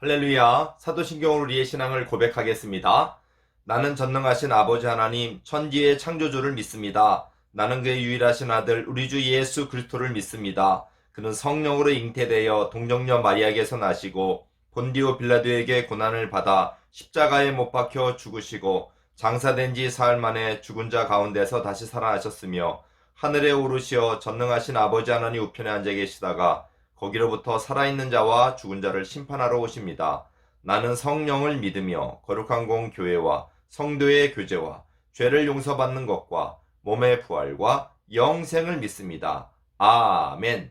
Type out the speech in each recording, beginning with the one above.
할렐루야. 사도신경으로 우리의 신앙을 고백하겠습니다. 나는 전능하신 아버지 하나님, 천지의 창조주를 믿습니다. 나는 그의 유일하신 아들, 우리 주 예수 그리스도를 믿습니다. 그는 성령으로 잉태되어 동정녀 마리아에게서 나시고 본디오 빌라도에게 고난을 받아 십자가에 못 박혀 죽으시고 장사된 지 사흘 만에 죽은 자 가운데서 다시 살아나셨으며 하늘에 오르시어 전능하신 아버지 하나님 우편에 앉아 계시다가 거기로부터 살아있는 자와 죽은 자를 심판하러 오십니다. 나는 성령을 믿으며 거룩한 공 교회와 성도의 교제와 죄를 용서받는 것과 몸의 부활과 영생을 믿습니다. 아멘.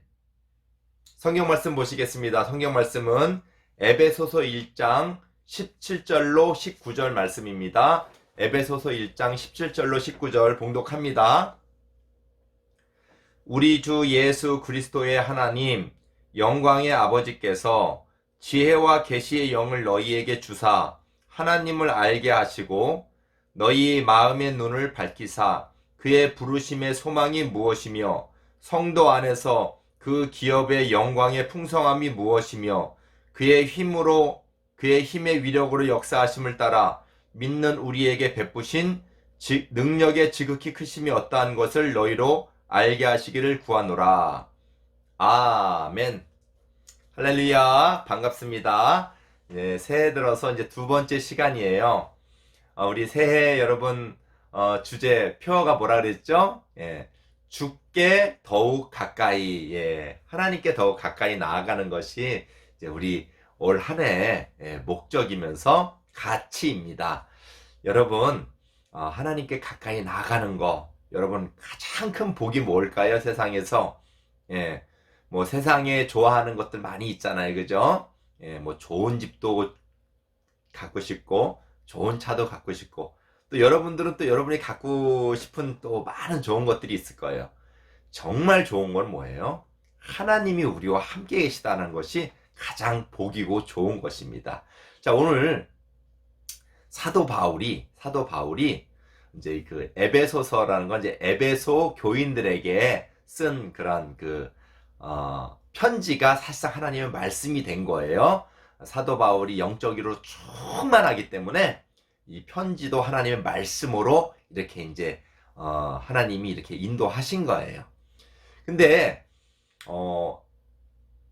성경 말씀 보시겠습니다. 성경 말씀은 에베소서 1장 17절로 19절 말씀입니다. 에베소서 1장 17절로 19절 봉독합니다. 우리 주 예수 그리스도의 하나님 영광의 아버지께서 지혜와 계시의 영을 너희에게 주사 하나님을 알게 하시고 너희 마음의 눈을 밝히사 그의 부르심의 소망이 무엇이며 성도 안에서 그 기업의 영광의 풍성함이 무엇이며 그의 힘의 위력으로 역사하심을 따라 믿는 우리에게 베푸신 능력의 지극히 크심이 어떠한 것을 너희로 알게 하시기를 구하노라. 아멘. 할렐루야. 반갑습니다. 네, 새해 들어서 이제 두 번째 시간이에요. 우리 새해 여러분, 주제 표어가 뭐라 그랬죠? 예, 주께 더욱 가까이, 하나님께 더욱 가까이 나아가는 것이 이제 우리 올 한 해 목적이면서 가치입니다. 여러분, 하나님께 가까이 나아가는 거, 여러분 가장 큰 복이 뭘까요? 세상에서. 뭐 세상에 좋아하는 것들 많이 있잖아요. 그죠? 뭐 좋은 집도 갖고 싶고 좋은 차도 갖고 싶고 또 여러분들은 또 여러분이 갖고 싶은 또 많은 좋은 것들이 있을 거예요. 정말 좋은 건 뭐예요? 하나님이 우리와 함께 계시다는 것이 가장 복이고 좋은 것입니다. 자, 오늘 사도 바울이 이제 그 에베소서라는 건 이제 에베소 교인들에게 쓴 그런 편지가 사실상 하나님의 말씀이 된 거예요. 사도 바울이 영적으로 충만하기 때문에 이 편지도 하나님의 말씀으로 이렇게 이제 하나님이 이렇게 인도하신 거예요. 근데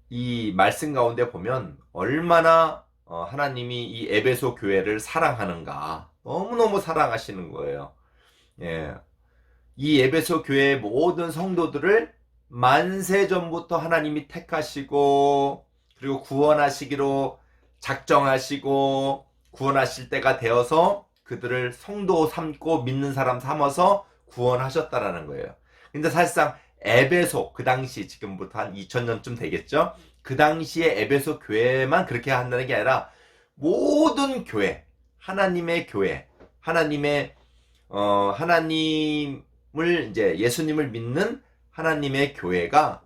이 말씀 가운데 보면 얼마나 하나님이 이 에베소 교회를 사랑하는가, 너무너무 사랑하시는 거예요. 이 에베소 교회의 모든 성도들을 만세 전부터 하나님이 택하시고 그리고 구원하시기로 작정하시고 구원하실 때가 되어서 그들을 성도 삼고 믿는 사람 삼아서 구원하셨다라는 거예요. 근데 사실상 에베소, 그 당시 지금부터 한 2000년쯤 되겠죠? 그 당시에 에베소 교회만 그렇게 한다는 게 아니라 모든 교회, 하나님의 교회, 하나님을 이제 예수님을 믿는 하나님의 교회가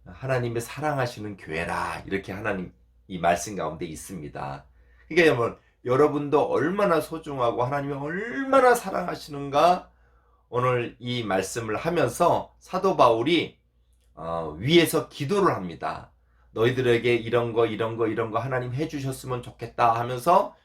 하나님의 사랑하시는 교회라, 이렇게 하나님 이 말씀 가운데 있습니다. 그러니까 여러분도 얼마나 소중하고 하나님이 얼마나 사랑하시는가, 오늘 이 말씀을 하면서 사도 바울이 위에서 기도를 합니다. 너희들에게 이런 거 하나님 해주셨으면 좋겠다 하면서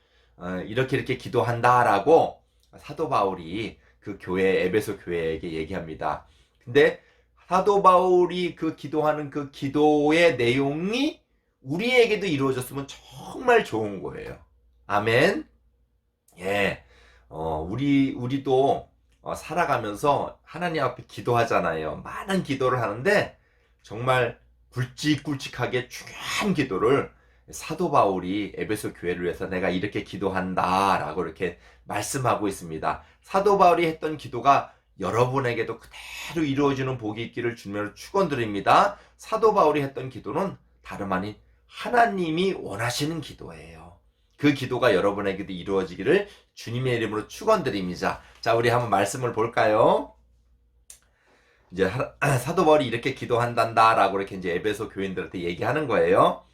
이렇게 기도한다라고 사도 바울이 그 교회, 에베소 교회에게 얘기합니다. 근데 사도 바울이 그 기도하는 그 기도의 내용이 우리에게도 이루어졌으면 정말 좋은 거예요. 아멘. 우리도 살아가면서 하나님 앞에 기도하잖아요. 많은 기도를 하는데 정말 굵직굵직하게 중요한 기도를 사도 바울이 에베소 교회를 위해서 내가 이렇게 기도한다 라고 이렇게 말씀하고 있습니다. 사도 바울이 했던 기도가 여러분에게도 그대로 이루어지는 복이 있기를 주님으로 축원드립니다. 사도 바울이 했던 기도는 다름 아닌 하나님이 원하시는 기도예요. 그 기도가 여러분에게도 이루어지기를 주님의 이름으로 축원드립니다. 자, 우리 한번 말씀을 볼까요? 이제 사도 바울이 이렇게 기도한단다라고 이렇게 이제 에베소 교인들한테 얘기하는 거예요.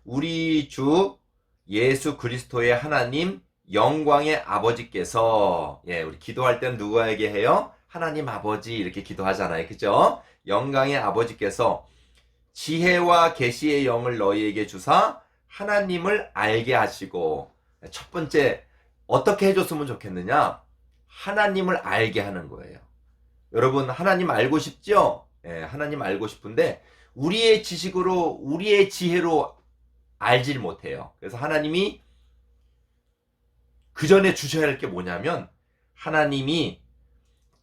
우리 주 예수 그리스도의 하나님 영광의 아버지께서, 우리 기도할 때는 누구에게 해요? 하나님 아버지 이렇게 기도하잖아요. 그죠? 영광의 아버지께서 지혜와 계시의 영을 너희에게 주사 하나님을 알게 하시고, 첫 번째 어떻게 해줬으면 좋겠느냐? 하나님을 알게 하는 거예요. 여러분, 하나님 알고 싶죠? 예, 하나님 알고 싶은데 우리의 지식으로, 우리의 지혜로 알질 못해요. 그래서 하나님이 그 전에 주셔야 할 게 뭐냐면, 하나님이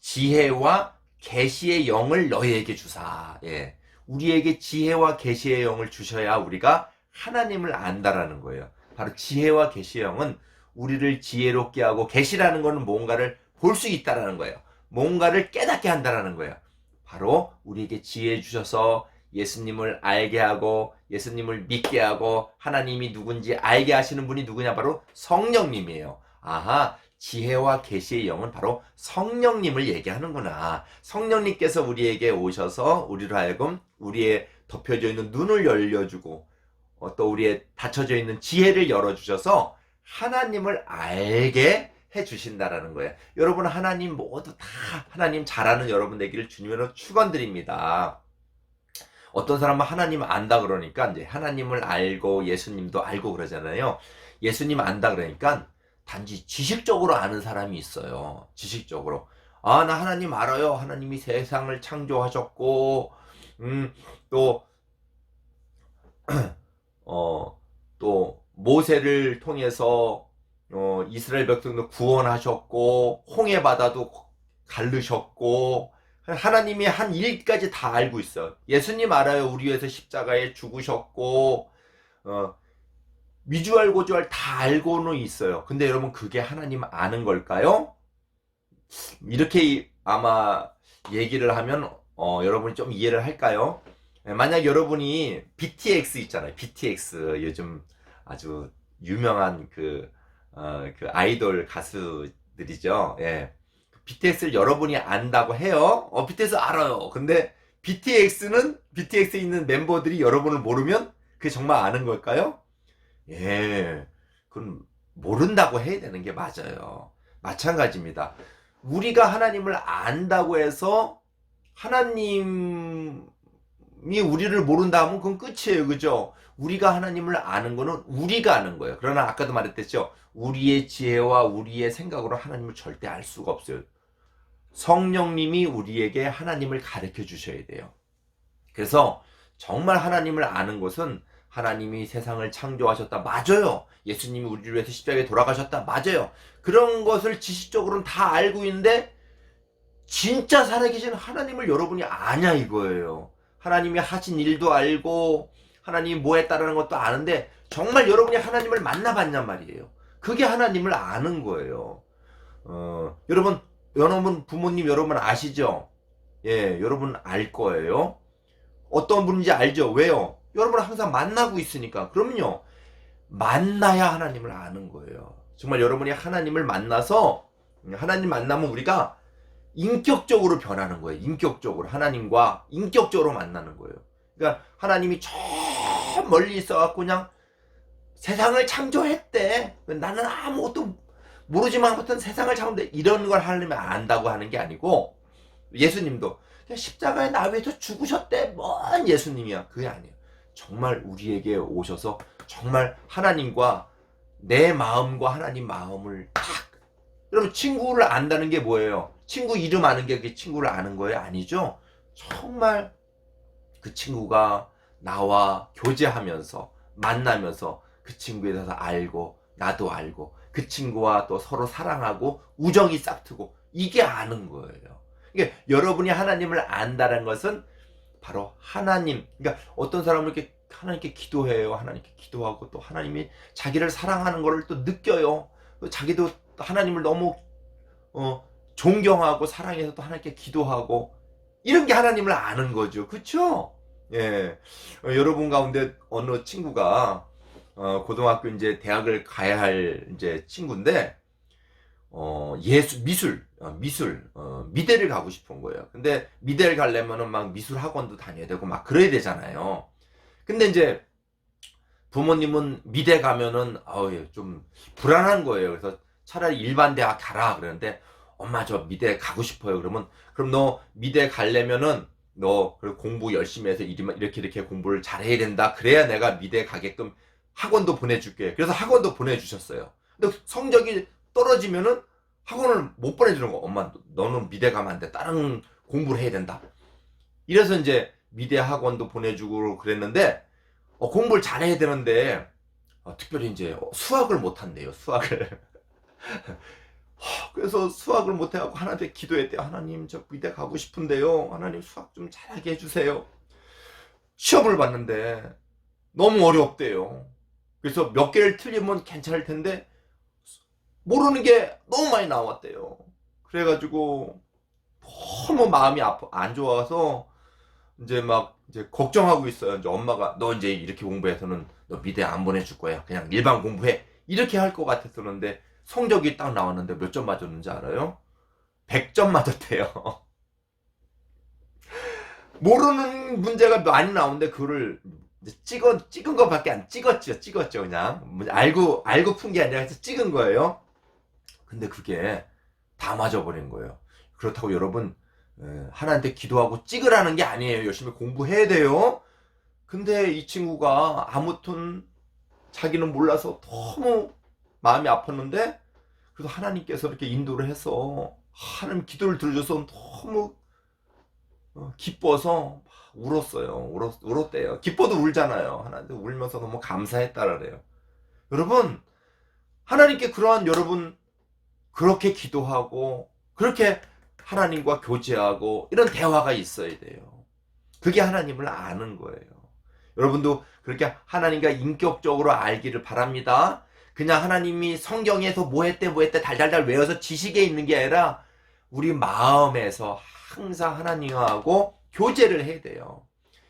지혜와 계시의 영을 너희에게 주사. 예. 우리에게 지혜와 계시의 영을 주셔야 우리가 하나님을 안다라는 거예요. 바로 지혜와 계시의 영은 우리를 지혜롭게 하고, 계시라는 거는 뭔가를 볼 수 있다라는 거예요. 뭔가를 깨닫게 한다라는 거예요. 바로 우리에게 지혜 주셔서 예수님을 알게 하고, 예수님을 믿게 하고, 하나님이 누군지 알게 하시는 분이 누구냐? 바로 성령님이에요. 아하, 지혜와 계시의 영은 바로 성령님을 얘기하는구나. 성령님께서 우리에게 오셔서 우리로 하여금 우리의 덮여져 있는 눈을 열려주고, 또 우리의 닫혀져 있는 지혜를 열어주셔서 하나님을 알게 해주신다라는 거예요. 여러분, 하나님 모두 다 하나님 잘 아는 여러분 되기를 주님으로 축원드립니다. 어떤 사람은 하나님 안다 그러니까 이제 하나님을 알고 예수님도 알고 그러잖아요. 예수님 안다 그러니까 단지 지식적으로 아는 사람이 있어요. 지식적으로. 아, 나 하나님 알아요. 하나님이 세상을 창조하셨고, 또, 또, 모세를 통해서, 이스라엘 백성도 구원하셨고, 홍해 바다도 갈르셨고, 하나님이 한 일까지 다 알고 있어요. 예수님 알아요. 우리 위해서 십자가에 죽으셨고, 미주알 고주알 다 알고는 있어요. 근데 여러분, 그게 하나님 아는 걸까요? 이렇게 아마 얘기를 하면 여러분이 좀 이해를 할까요? 만약 여러분이 BTX 있잖아요. BTX 요즘 아주 유명한 그 아이돌 가수들이죠. 예. BTS를 여러분이 안다고 해요. BTS 알아요. 근데 BTS에 있는 멤버들이 여러분을 모르면 그게 정말 아는 걸까요? 예. 그건 모른다고 해야 되는 게 맞아요. 마찬가지입니다. 우리가 하나님을 안다고 해서 하나님이 우리를 모른다 하면 그건 끝이에요. 그죠? 우리가 하나님을 아는 거는 우리가 아는 거예요. 그러나 아까도 말했댔죠. 우리의 지혜와 우리의 생각으로 하나님을 절대 알 수가 없어요. 성령님이 우리에게 하나님을 가르쳐 주셔야 돼요. 그래서 정말 하나님을 아는 것은, 하나님이 세상을 창조하셨다. 맞아요. 예수님이 우리를 위해서 십자가에 돌아가셨다. 맞아요. 그런 것을 지식적으로는 다 알고 있는데 진짜 살아계신 하나님을 여러분이 아냐 이거예요. 하나님이 하신 일도 알고 하나님이 뭐 했다라는 것도 아는데 정말 여러분이 하나님을 만나봤냔 말이에요. 그게 하나님을 아는 거예요. 여러분 부모님 여러분 아시죠? 예, 여러분 알 거예요. 어떤 분인지 알죠? 왜요? 여러분 항상 만나고 있으니까. 그럼요. 만나야 하나님을 아는 거예요. 정말 여러분이 하나님을 만나서, 하나님 만나면 우리가 인격적으로 변하는 거예요. 인격적으로. 하나님과 인격적으로 만나는 거예요. 그러니까 하나님이 저 멀리 있어갖고 그냥 세상을 창조했대. 나는 아무것도 모르지만 아무튼 세상을 창조했대. 이런 걸 하려면 안다고 하는 게 아니고, 예수님도 그냥 십자가에 나 위해서 죽으셨대. 뭔 예수님이야. 그게 아니에요. 정말 우리에게 오셔서 정말 하나님과 내 마음과 하나님 마음을 딱. 여러분, 친구를 안다는 게 뭐예요? 친구 이름 아는 게 그게 친구를 아는 거예요? 아니죠? 정말 그 친구가 나와 교제하면서 만나면서 그 친구에 대해서 알고 나도 알고 그 친구와 또 서로 사랑하고 우정이 싹트고, 이게 아는 거예요. 그러니까 여러분이 하나님을 안다는 것은 바로 하나님, 그러니까 어떤 사람은 이렇게 하나님께 기도해요. 하나님께 기도하고 또 하나님이 자기를 사랑하는 것을 또 느껴요. 자기도 하나님을 너무 존경하고 사랑해서 또 하나님께 기도하고, 이런 게 하나님을 아는 거죠. 그쵸? 예. 여러분 가운데 어느 친구가 고등학교 이제 대학을 가야 할 이제 친구인데 미대를 가고 싶은 거예요. 근데 미대를 가려면은 막 미술 학원도 다녀야 되고 막 그래야 되잖아요. 근데 이제 부모님은 미대 가면은 좀 불안한 거예요. 그래서 차라리 일반 대학 가라 그러는데, 엄마 저 미대 가고 싶어요. 그러면 그럼 너 미대 가려면은 너 공부 열심히 해서 이렇게 공부를 잘해야 된다. 그래야 내가 미대 가게끔 학원도 보내줄게. 그래서 학원도 보내주셨어요. 근데 성적이 떨어지면은 학원을 못 보내주는 거. 엄마, 너는 미대 가면 안 돼. 다른 공부를 해야 된다. 이래서 이제 미대 학원도 보내주고 그랬는데, 공부를 잘해야 되는데, 특별히 이제 수학을 못 한대요. 수학을. 그래서 수학을 못 해갖고 하나님께 기도했대요. 하나님, 저 미대 가고 싶은데요. 하나님, 수학 좀 잘하게 해주세요. 시험을 봤는데 너무 어렵대요. 그래서 몇 개를 틀리면 괜찮을 텐데 모르는 게 너무 많이 나왔대요. 그래가지고 너무 마음이 안 좋아서 이제 걱정하고 있어요. 이제 엄마가 너 이제 이렇게 공부해서는 너 미대 안 보내줄 거야. 그냥 일반 공부해. 이렇게 할 것 같았었는데 성적이 딱 나왔는데 몇 점 맞았는지 알아요? 100점 맞았대요. 모르는 문제가 많이 나오는데 그거를 찍은 거밖에 안 찍었죠 그냥 알고 푼 게 아니라 해서 찍은 거예요. 근데 그게 다 맞아버린 거예요. 그렇다고 여러분 하나님한테 기도하고 찍으라는 게 아니에요. 열심히 공부해야 돼요. 근데 이 친구가 아무튼 자기는 몰라서 너무 마음이 아팠는데 그래서 하나님께서 이렇게 인도를 해서 하나님 기도를 들어줘서 너무 기뻐서 울었어요. 울었대요. 기뻐도 울잖아요. 하나님께 울면서 너무 감사했다라 그래요. 여러분, 하나님께 그러한 여러분 그렇게 기도하고 그렇게 하나님과 교제하고 이런 대화가 있어야 돼요. 그게 하나님을 아는 거예요. 여러분도 그렇게 하나님과 인격적으로 알기를 바랍니다. 그냥 하나님이 성경에서 뭐 했대 달달달 외워서 지식에 있는 게 아니라 우리 마음에서 항상 하나님하고 교제를 해야 돼요.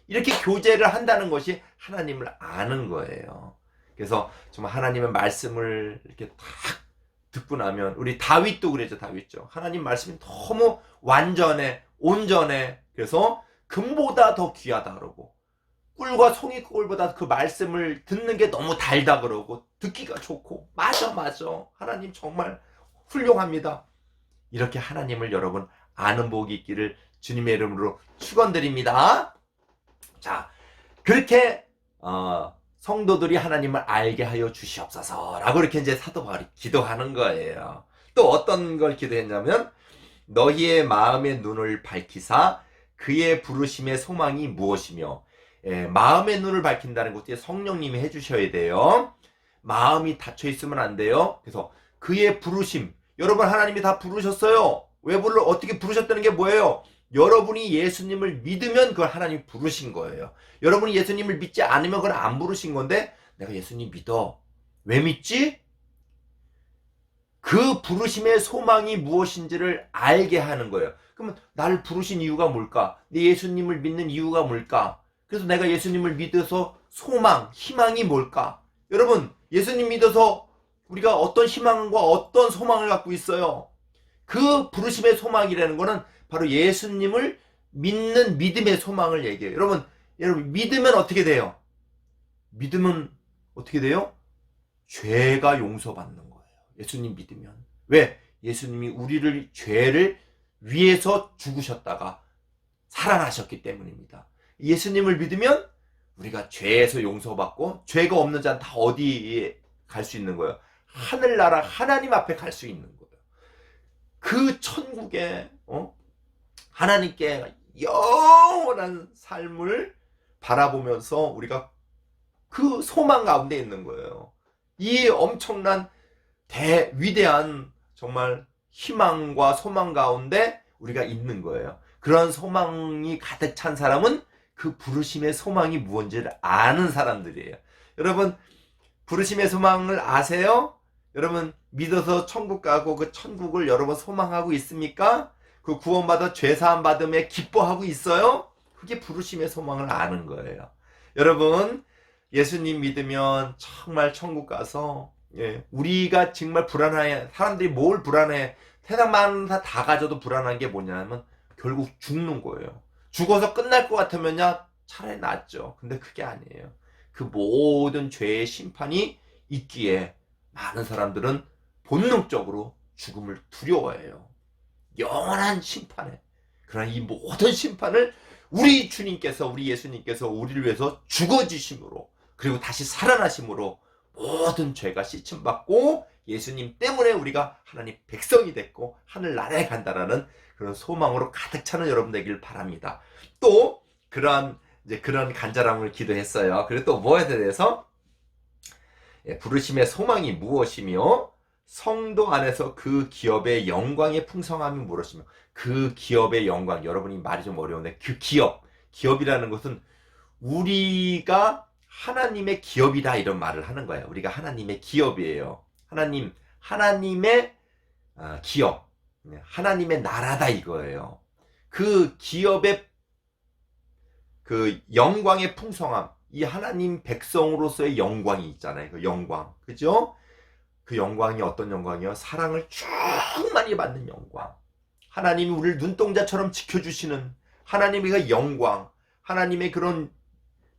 이렇게 교제를 한다는 것이 하나님을 아는 거예요. 그래서 정말 하나님의 말씀을 이렇게 딱 듣고 나면 우리 다윗도 그랬죠. 다윗죠. 하나님 말씀이 너무 완전해, 온전해. 그래서 금보다 더 귀하다 그러고 꿀과 송이꿀보다 그 말씀을 듣는 게 너무 달다 그러고 듣기가 좋고 맞아 하나님 정말 훌륭합니다. 이렇게 하나님을 여러분 아는 복이 있기를 주님의 이름으로 축원드립니다. 자, 그렇게 성도들이 하나님을 알게 하여 주시옵소서라고 이렇게 이제 사도 바울이 기도하는 거예요. 또 어떤 걸 기도했냐면 너희의 마음의 눈을 밝히사 그의 부르심의 소망이 무엇이며 마음의 눈을 밝힌다는 것도 성령님이 해주셔야 돼요. 마음이 닫혀 있으면 안 돼요. 그래서 그의 부르심, 여러분 하나님이 다 부르셨어요. 왜 어떻게 부르셨다는 게 뭐예요? 여러분이 예수님을 믿으면 그걸 하나님이 부르신 거예요. 여러분이 예수님을 믿지 않으면 그걸 안 부르신 건데 내가 예수님 믿어. 왜 믿지? 그 부르심의 소망이 무엇인지를 알게 하는 거예요. 그러면 나를 부르신 이유가 뭘까? 내 예수님을 믿는 이유가 뭘까? 그래서 내가 예수님을 믿어서 소망, 희망이 뭘까? 여러분, 예수님 믿어서 우리가 어떤 희망과 어떤 소망을 갖고 있어요? 그 부르심의 소망이라는 거는 바로 예수님을 믿는 믿음의 소망을 얘기해요. 여러분 믿으면 어떻게 돼요? 믿으면 어떻게 돼요? 죄가 용서받는 거예요. 예수님 믿으면. 왜? 예수님이 우리를 죄를 위해서 죽으셨다가 살아나셨기 때문입니다. 예수님을 믿으면 우리가 죄에서 용서받고 죄가 없는 자는 다 어디에 갈 수 있는 거예요? 하늘나라 하나님 앞에 갈 수 있는 거예요. 그 천국에 하나님께 영원한 삶을 바라보면서 우리가 그 소망 가운데 있는 거예요. 이 엄청난 위대한 정말 희망과 소망 가운데 우리가 있는 거예요. 그런 소망이 가득 찬 사람은 그 부르심의 소망이 무엇인지를 아는 사람들이에요. 여러분 부르심의 소망을 아세요? 여러분 믿어서 천국 가고 그 천국을 여러분 소망하고 있습니까? 그 구원받아 죄사함 받음에 기뻐하고 있어요? 그게 부르심의 소망을 아는 거예요. 여러분 예수님 믿으면 정말 천국 가서 우리가 정말 불안해. 사람들이 뭘 불안해? 세상 다 가져도 불안한 게 뭐냐면 결국 죽는 거예요. 죽어서 끝날 것 같으면요 차라리 낫죠. 근데 그게 아니에요. 그 모든 죄의 심판이 있기에 많은 사람들은 본능적으로 죽음을 두려워해요. 영원한 심판에. 그러나 이 모든 심판을 우리 주님께서 우리 예수님께서 우리를 위해서 죽어주심으로 그리고 다시 살아나심으로 모든 죄가 씻음받고 예수님 때문에 우리가 하나님 백성이 됐고 하늘나라에 간다라는 그런 소망으로 가득 차는 여러분 되길 바랍니다. 또 그런 간절함을 기도했어요. 그리고 또 뭐에 대해서 부르심의 소망이 무엇이며 성도 안에서 그 기업의 영광의 풍성함이 무엇이며 그 기업의 영광, 여러분이 말이 좀 어려운데 그 기업이라는 것은 우리가 하나님의 기업이다 이런 말을 하는 거예요. 우리가 하나님의 기업이에요. 하나님의 기업, 하나님의 나라다 이거예요. 그 기업의 그 영광의 풍성함, 이 하나님 백성으로서의 영광이 있잖아요. 그 영광, 그죠? 그 영광이 어떤 영광이요? 사랑을 충만히 받는 영광. 하나님이 우리를 눈동자처럼 지켜주시는 하나님의 그 영광, 하나님의 그런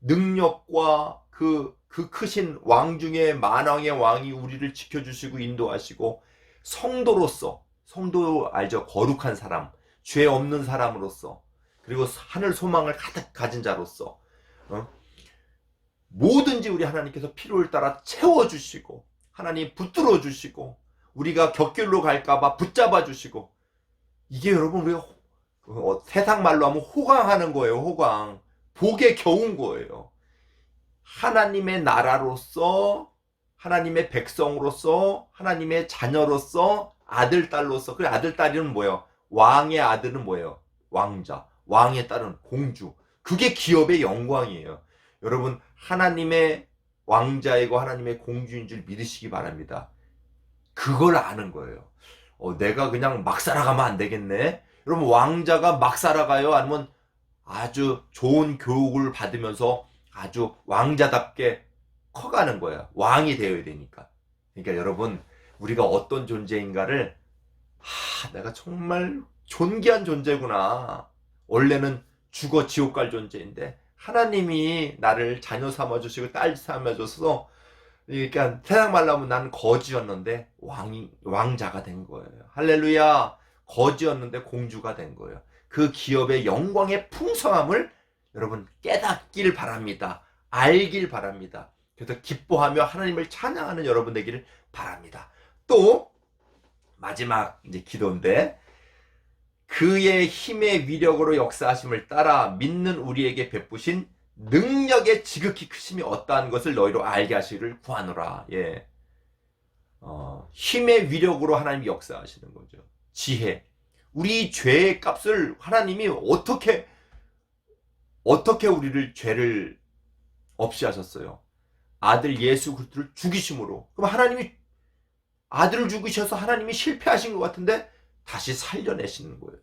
능력과 그 크신 왕 중에 만왕의 왕이 우리를 지켜주시고 인도하시고 성도 알죠? 거룩한 사람, 죄 없는 사람으로서 그리고 하늘 소망을 가득 가진 자로서 뭐든지 우리 하나님께서 필요를 따라 채워주시고 하나님 붙들어 주시고 우리가 격길로 갈까봐 붙잡아 주시고 이게 여러분 우리가 세상 말로 하면 호강하는 거예요. 호강. 복에 겨운 거예요. 하나님의 나라로서 하나님의 백성으로서 하나님의 자녀로서 아들 딸로서 그 아들 딸은 뭐예요? 왕의 아들은 뭐예요? 왕자. 왕의 딸은 공주. 그게 기업의 영광이에요. 여러분 하나님의 왕자이고 하나님의 공주인 줄 믿으시기 바랍니다. 그걸 아는 거예요. 내가 그냥 막 살아가면 안 되겠네. 여러분 왕자가 막 살아가요? 아니면 아주 좋은 교육을 받으면서 아주 왕자답게 커가는 거예요. 왕이 되어야 되니까. 그러니까 여러분 우리가 어떤 존재인가를 내가 정말 존귀한 존재구나. 원래는 죽어 지옥 갈 존재인데 하나님이 나를 자녀 삼아주시고 딸 삼아줘서 그러니까 세상 말로 하면 나는 거지였는데 왕자가 된 거예요. 할렐루야. 거지였는데 공주가 된 거예요. 그 기업의 영광의 풍성함을 여러분 깨닫길 바랍니다. 알길 바랍니다. 그래서 기뻐하며 하나님을 찬양하는 여러분 되기를 바랍니다. 또 마지막 이제 기도인데 그의 힘의 위력으로 역사하심을 따라 믿는 우리에게 베푸신 능력의 지극히 크심이 어떠한 것을 너희로 알게 하시기를 구하노라. 예. 힘의 위력으로 하나님이 역사하시는 거죠. 지혜. 우리 죄의 값을 하나님이 어떻게 우리를 죄를 없이 하셨어요? 아들 예수 그리스도를 죽이심으로. 그럼 하나님이 아들을 죽이셔서 하나님이 실패하신 것 같은데 다시 살려내시는 거예요.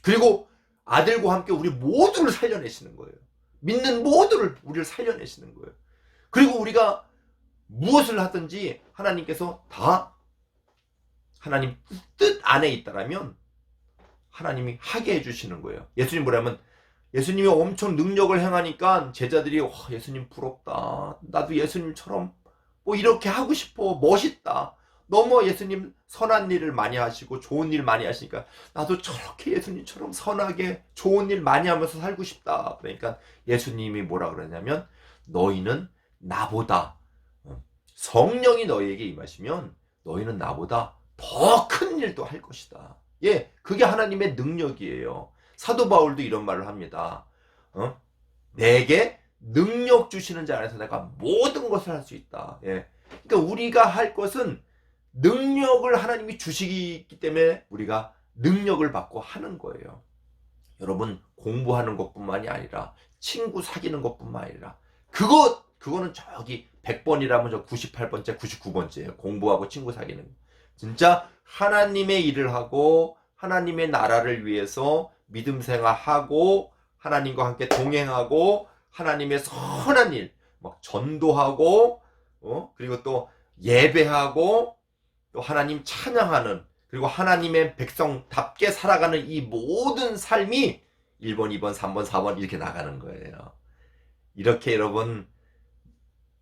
그리고 아들과 함께 우리 모두를 살려내시는 거예요. 믿는 모두를 우리를 살려내시는 거예요. 그리고 우리가 무엇을 하든지 하나님께서 다 하나님 뜻 안에 있다라면 하나님이 하게 해주시는 거예요. 예수님 뭐냐면 예수님이 엄청 능력을 행하니까 제자들이 예수님 부럽다. 나도 예수님처럼 뭐 이렇게 하고 싶어. 멋있다. 너무 예수님 선한 일을 많이 하시고 좋은 일 많이 하시니까 나도 저렇게 예수님처럼 선하게 좋은 일 많이 하면서 살고 싶다. 그러니까 예수님이 뭐라 그러냐면 너희는 나보다 성령이 너희에게 임하시면 너희는 나보다 더 큰 일도 할 것이다. 예, 그게 하나님의 능력이에요. 사도 바울도 이런 말을 합니다. 내게 능력 주시는 자 안에서 내가 모든 것을 할 수 있다. 예. 그러니까 우리가 할 것은 능력을 하나님이 주시기 때문에 우리가 능력을 받고 하는 거예요. 여러분 공부하는 것뿐만이 아니라 친구 사귀는 것뿐만 아니라 그거는 저기 100번이라면 저 98번째 99번째예요. 공부하고 친구 사귀는 거. 진짜 하나님의 일을 하고 하나님의 나라를 위해서 믿음 생활하고 하나님과 함께 동행하고 하나님의 선한 일 막 전도하고 그리고 또 예배하고 또 하나님 찬양하는 그리고 하나님의 백성답게 살아가는 이 모든 삶이 1번, 2번, 3번, 4번 이렇게 나가는 거예요. 이렇게 여러분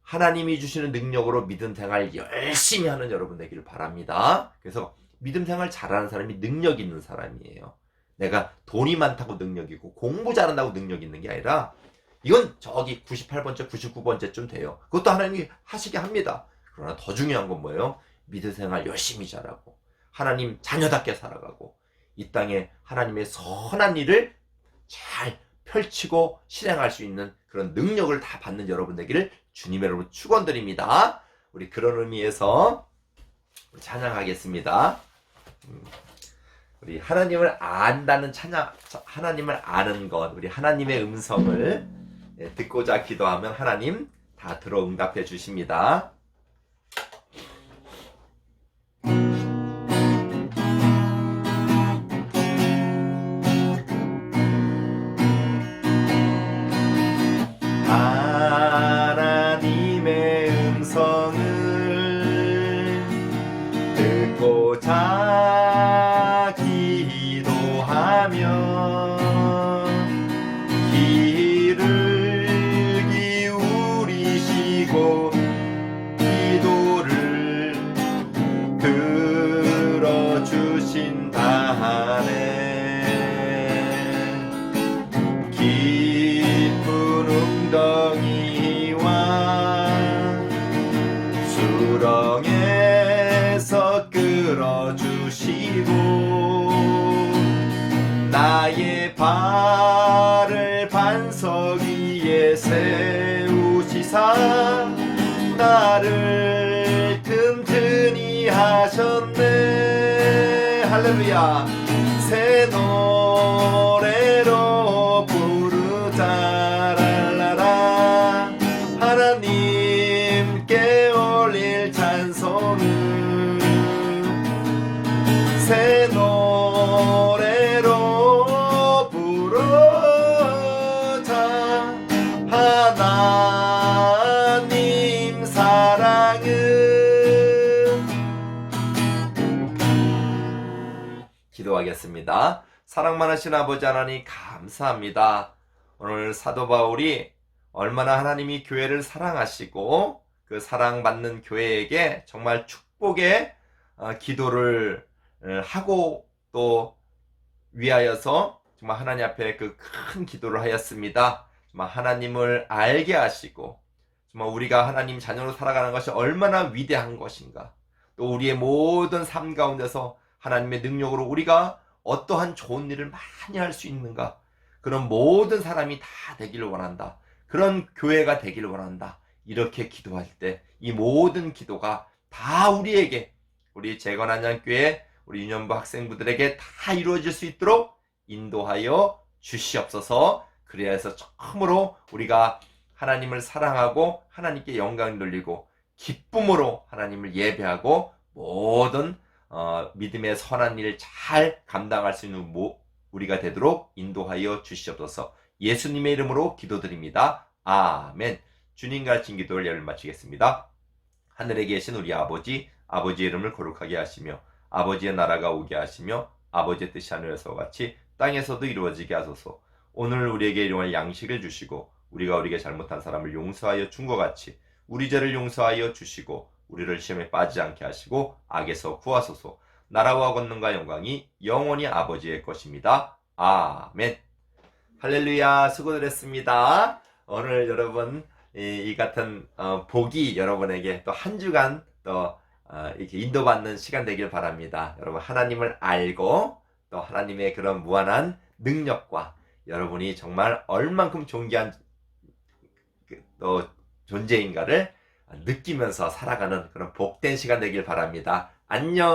하나님이 주시는 능력으로 믿음 생활 열심히 하는 여러분 되기를 바랍니다. 그래서 믿음 생활 잘하는 사람이 능력 있는 사람이에요. 내가 돈이 많다고 능력 있고 공부 잘한다고 능력 있는 게 아니라 이건 저기 98번째, 99번째쯤 돼요. 그것도 하나님이 하시게 합니다. 그러나 더 중요한 건 뭐예요? 믿음 생활 열심히 잘하고 하나님 자녀답게 살아가고 이 땅에 하나님의 선한 일을 잘 펼치고 실행할 수 있는 그런 능력을 다 받는 여러분 되기를 주님의 이름으로 축원드립니다. 우리 그런 의미에서 찬양하겠습니다. 우리 하나님을 안다는 찬양, 하나님을 아는 것, 우리 하나님의 음성을 듣고자 기도하면 하나님 다 들어 응답해 주십니다. 하나님의 음성을 듣고자 기도하면 귀를 기울이시고 기도를 들어주신다 하네. 깊은 웅덩이와 수렁에서 끌어주시고 나의 발을 반석 위에 세우시사 나를 튼튼히 하셨네. 할렐루야. 새 노래로 부르자 랄라라. 하나님께 올릴 찬송을 새 노래로 부르자. 하나님 사랑은 기도하겠습니다. 사랑 많으신 아버지 하나님 감사합니다. 오늘 사도 바울이 얼마나 하나님이 교회를 사랑하시고 그 사랑받는 교회에게 정말 축복의 기도를 하고 또 위하여서 정말 하나님 앞에 그 큰 기도를 하였습니다. 정말 하나님을 알게 하시고 정말 우리가 하나님 자녀로 살아가는 것이 얼마나 위대한 것인가, 또 우리의 모든 삶 가운데서 하나님의 능력으로 우리가 어떠한 좋은 일을 많이 할 수 있는가, 그런 모든 사람이 다 되기를 원한다, 그런 교회가 되기를 원한다, 이렇게 기도할 때 이 모든 기도가 다 우리에게, 우리 재건한양교회 우리 유년부 학생부들에게 다 이루어질 수 있도록 인도하여 주시옵소서. 그래야 해서 처음으로 우리가 하나님을 사랑하고 하나님께 영광을 돌리고 기쁨으로 하나님을 예배하고 모든 믿음의 선한 일을 잘 감당할 수 있는 우리가 되도록 인도하여 주시옵소서. 예수님의 이름으로 기도드립니다. 아멘. 주님 가르친 기도를 열을 마치겠습니다. 하늘에 계신 우리 아버지, 아버지의 이름을 거룩하게 하시며 아버지의 나라가 오게 하시며 아버지의 뜻이 하늘에서 같이 땅에서도 이루어지게 하소서. 오늘 우리에게 일용할 양식을 주시고 우리가 우리에게 잘못한 사람을 용서하여 준 것 같이 우리 죄를 용서하여 주시고 우리를 시험에 빠지지 않게 하시고 악에서 구하소서. 나라와 권능과 영광이 영원히 아버지의 것입니다. 아멘. 할렐루야. 수고들 했습니다. 오늘 여러분 이 같은 복이 여러분에게 또 한 주간 또 이렇게 인도받는 시간 되길 바랍니다. 여러분 하나님을 알고 또 하나님의 그런 무한한 능력과 여러분이 정말 얼만큼 존귀한 또 존재인가를 느끼면서 살아가는 그런 복된 시간 되길 바랍니다. 안녕.